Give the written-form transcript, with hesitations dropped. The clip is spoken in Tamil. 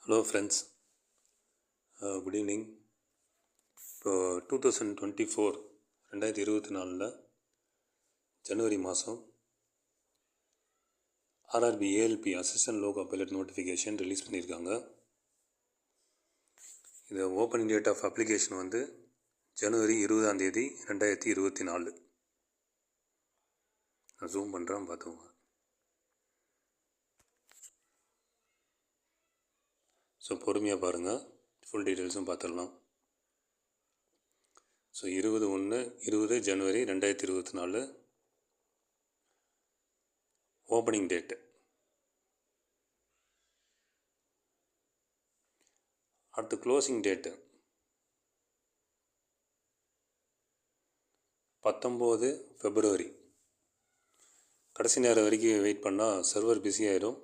Hello friends, good evening. இப்போது 2024 ஜனவரி மாதம் RRB ALP assistant loco pilot notification release பண்ணியிருக்காங்க. இது ஓப்பனிங் டேட் ஆஃப் அப்ளிகேஷன் வந்து ஜனவரி 20, 2024. நான் ஜூம் பண்ணுறேன், பார்த்துக்கோங்க. ஸோ பொறுமையாக பாருங்கள், ஃபுல் டீட்டெயில்ஸும் பார்த்துடலாம். ஸோ 20 ஜனவரி 2024 ஓப்பனிங் டேட்டு. அடுத்து க்ளோசிங் டேட்டு 19 பிப்ரவரி. கடைசி நேரம் வரைக்கும் வெயிட் பண்ணால் சர்வர் பிஸி ஆகிடும்.